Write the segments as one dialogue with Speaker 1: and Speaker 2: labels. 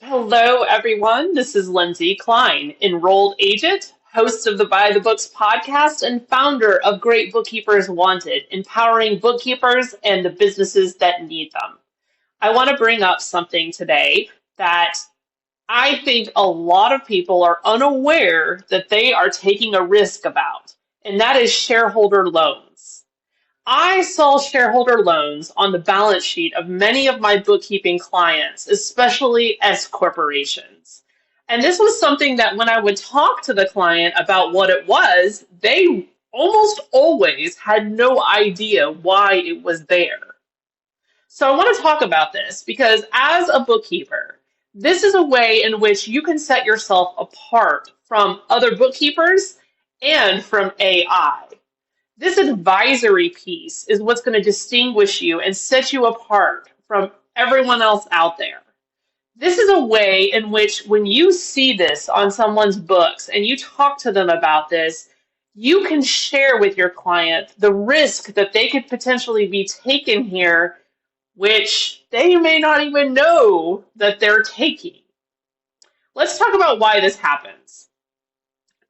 Speaker 1: Hello, everyone. This is Lindsay Kline, enrolled agent, host of the Buy the Books podcast, and founder of Great Bookkeepers Wanted, empowering bookkeepers and the businesses that need them. I want to bring up something today that I think a lot of people are unaware that they are taking a risk about, and that is shareholder loans. I saw shareholder loans on the balance sheet of many of my bookkeeping clients, especially S corporations. And this was something that when I would talk to the client about what it was, they almost always had no idea why it was there. So I want to talk about this because as a bookkeeper, this is a way in which you can set yourself apart from other bookkeepers and from AI. This advisory piece is what's going to distinguish you and set you apart from everyone else out there. This is a way in which, when you see this on someone's books and you talk to them about this, you can share with your client the risk that they could potentially be taking here, which they may not even know that they're taking. Let's talk about why this happens.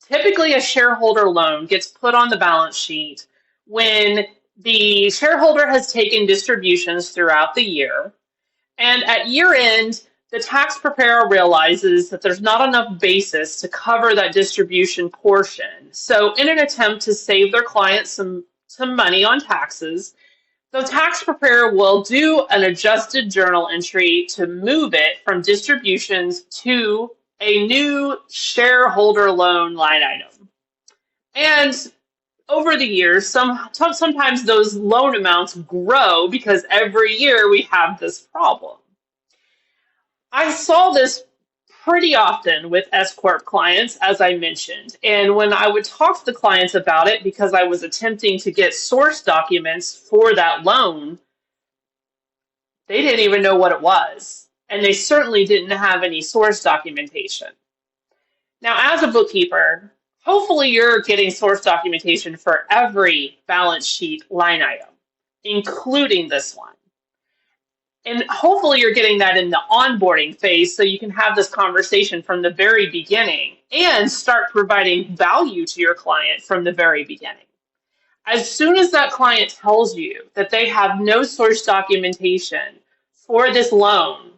Speaker 1: Typically, a shareholder loan gets put on the balance sheet when the shareholder has taken distributions throughout the year. And at year end, the tax preparer realizes that there's not enough basis to cover that distribution portion. So, in an attempt to save their client some money on taxes, the tax preparer will do an adjusted journal entry to move it from distributions to a new shareholder loan line item. And over the years, sometimes those loan amounts grow because every year we have this problem. I saw this pretty often with S Corp clients, as I mentioned. And when I would talk to the clients about it, because I was attempting to get source documents for that loan, they didn't even know what it was. And they certainly didn't have any source documentation. Now, as a bookkeeper, hopefully you're getting source documentation for every balance sheet line item, including this one. And hopefully you're getting that in the onboarding phase so you can have this conversation from the very beginning and start providing value to your client from the very beginning. As soon as that client tells you that they have no source documentation for this loan,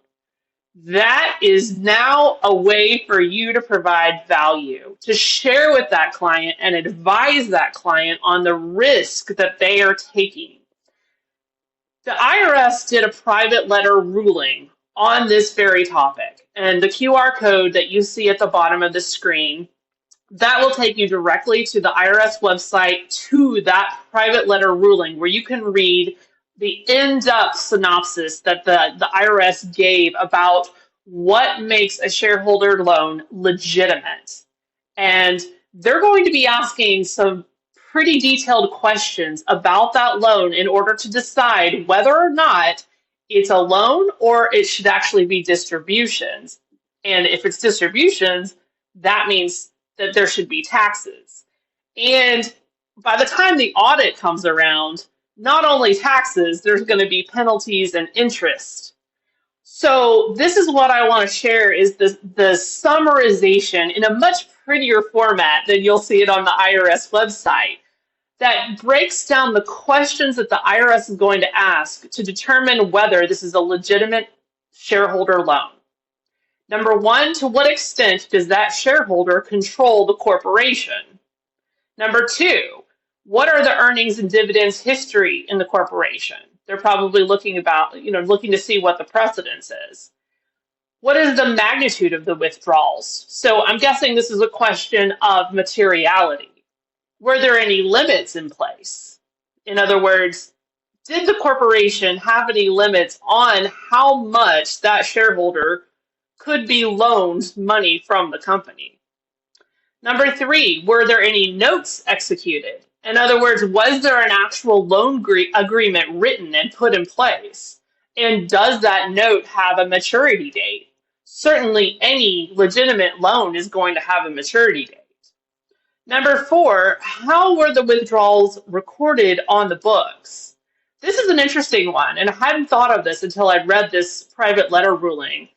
Speaker 1: that is now a way for you to provide value, to share with that client and advise that client on the risk that they are taking. The IRS did a private letter ruling on this very topic, and the QR code that you see at the bottom of the screen, that will take you directly to the IRS website to that private letter ruling where you can read the in-depth synopsis that the IRS gave about what makes a shareholder loan legitimate. And they're going to be asking some pretty detailed questions about that loan in order to decide whether or not it's a loan or it should actually be distributions. And if it's distributions, that means that there should be taxes. And by the time the audit comes around, not only taxes, there's going to be penalties and interest. So this is what I want to share is the summarization in a much prettier format than you'll see it on the IRS website that breaks down the questions that the IRS is going to ask to determine whether this is a legitimate shareholder loan. Number one, to what extent does that shareholder control the corporation? Number two, what are the earnings and dividends history in the corporation? They're probably looking to see what the precedence is. What is the magnitude of the withdrawals? So I'm guessing this is a question of materiality. Were there any limits in place? In other words, did the corporation have any limits on how much that shareholder could be loaned money from the company? Number three, were there any notes executed? In other words, was there an actual loan agreement written and put in place? And does that note have a maturity date? Certainly, any legitimate loan is going to have a maturity date. Number four, how were the withdrawals recorded on the books? This is an interesting one, and I hadn't thought of this until I read this private letter ruling.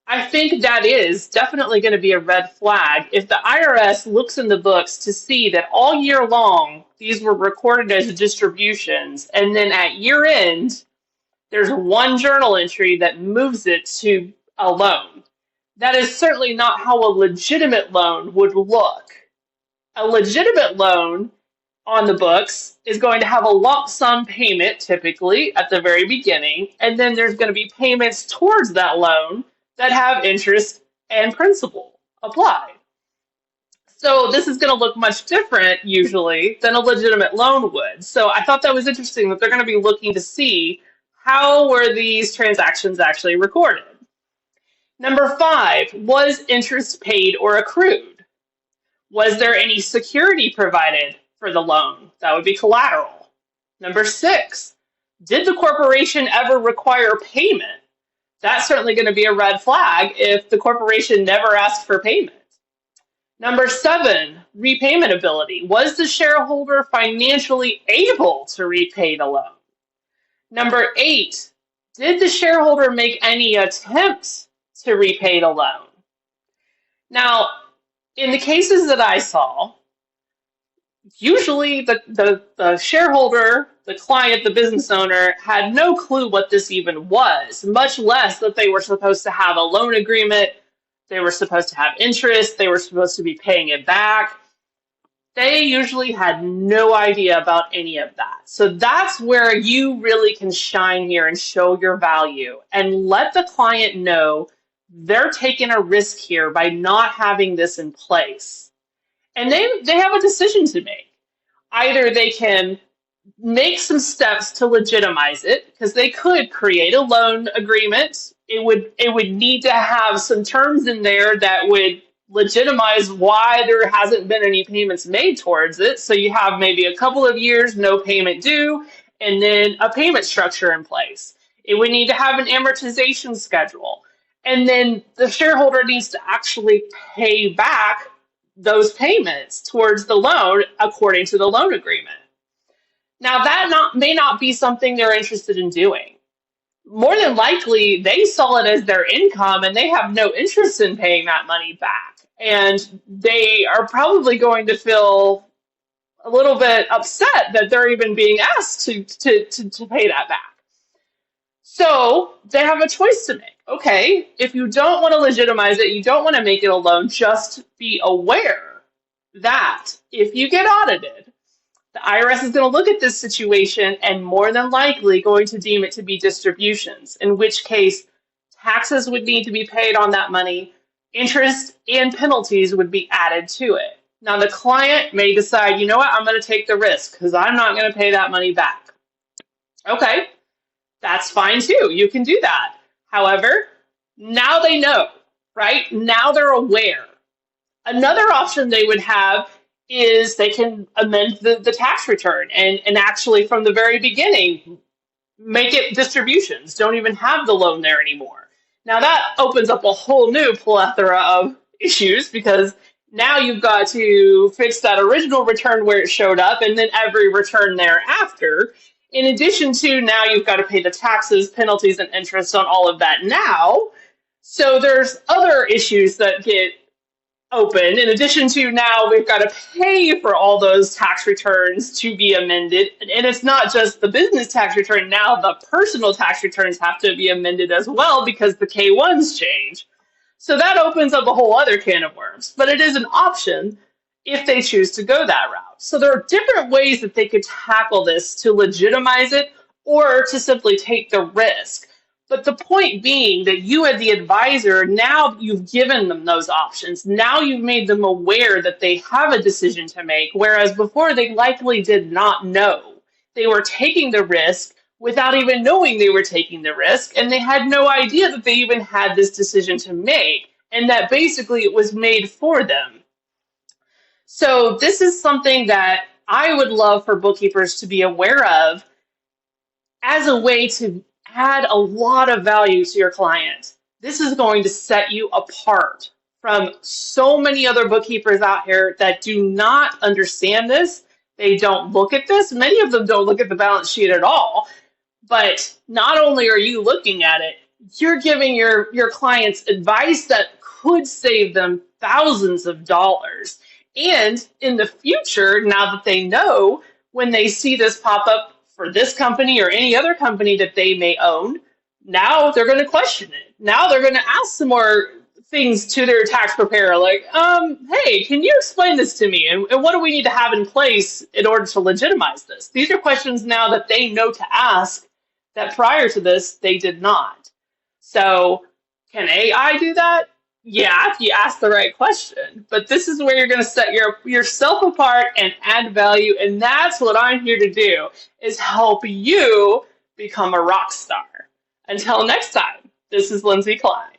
Speaker 1: I think that is definitely going to be a red flag if the IRS looks in the books to see that all year long these were recorded as distributions, and then at year end there's one journal entry that moves it to a loan. That is certainly not how a legitimate loan would look. A legitimate loan on the books is going to have a lump sum payment typically at the very beginning, and then there's going to be payments towards that loan that have interest and principal applied. So this is going to look much different usually than a legitimate loan would. So I thought that was interesting that they're going to be looking to see how were these transactions actually recorded. Number 5, was interest paid or accrued? Was there any security provided for the loan? That would be collateral. Number 6, did the corporation ever require payment? That's certainly going to be a red flag if the corporation never asked for payment. Number 7, repayment ability. Was the shareholder financially able to repay the loan? Number 8, did the shareholder make any attempt to repay the loan? Now, in the cases that I saw, usually the shareholder, the client, the business owner had no clue what this even was, much less that they were supposed to have a loan agreement, they were supposed to have interest, they were supposed to be paying it back. They usually had no idea about any of that. So that's where you really can shine here and show your value and let the client know they're taking a risk here by not having this in place. And they have a decision to make. Either they can make some steps to legitimize it, because they could create a loan agreement. It would need to have some terms in there that would legitimize why there hasn't been any payments made towards it. So you have maybe a couple of years, no payment due, and then a payment structure in place. It would need to have an amortization schedule. And then the shareholder needs to actually pay back those payments towards the loan according to the loan agreement. Now, that may not be something they're interested in doing. More than likely, they saw it as their income and they have no interest in paying that money back. And they are probably going to feel a little bit upset that they're even being asked to pay that back. So they have a choice to make. Okay, if you don't want to legitimize it, you don't want to make it a loan, just be aware that if you get audited, the IRS is going to look at this situation and more than likely going to deem it to be distributions, in which case taxes would need to be paid on that money, interest and penalties would be added to it. Now the client may decide, you know what, I'm going to take the risk because I'm not going to pay that money back. Okay, that's fine too. You can do that. However, now they know, right? Now they're aware. Another option they would have is they can amend the tax return and actually from the very beginning make it distributions. Don't even have the loan there anymore. Now that opens up a whole new plethora of issues because now you've got to fix that original return where it showed up and then every return thereafter. In addition to now you've got to pay the taxes, penalties, and interest on all of that now. So there's other issues that get open. In addition to now we've got to pay for all those tax returns to be amended. And it's not just the business tax return. Now the personal tax returns have to be amended as well because the K-1s change. So that opens up a whole other can of worms. But it is an option if they choose to go that route. So there are different ways that they could tackle this to legitimize it or to simply take the risk. But the point being that you as the advisor, now you've given them those options. Now you've made them aware that they have a decision to make, whereas before they likely did not know. They were taking the risk without even knowing they were taking the risk, and they had no idea that they even had this decision to make, and that basically it was made for them. So this is something that I would love for bookkeepers to be aware of as a way to add a lot of value to your client. This is going to set you apart from so many other bookkeepers out here that do not understand this. They don't look at this. Many of them don't look at the balance sheet at all. But not only are you looking at it, you're giving your clients advice that could save them thousands of dollars. And in the future, now that they know, when they see this pop up for this company or any other company that they may own, now they're going to question it. Now they're going to ask some more things to their tax preparer, like, hey, can you explain this to me? And what do we need to have in place in order to legitimize this? These are questions now that they know to ask that prior to this, they did not. So can AI do that? Yeah, if you ask the right question. But this is where you're going to set yourself apart and add value. And that's what I'm here to do, is help you become a rock star. Until next time, this is Lindsay Kline.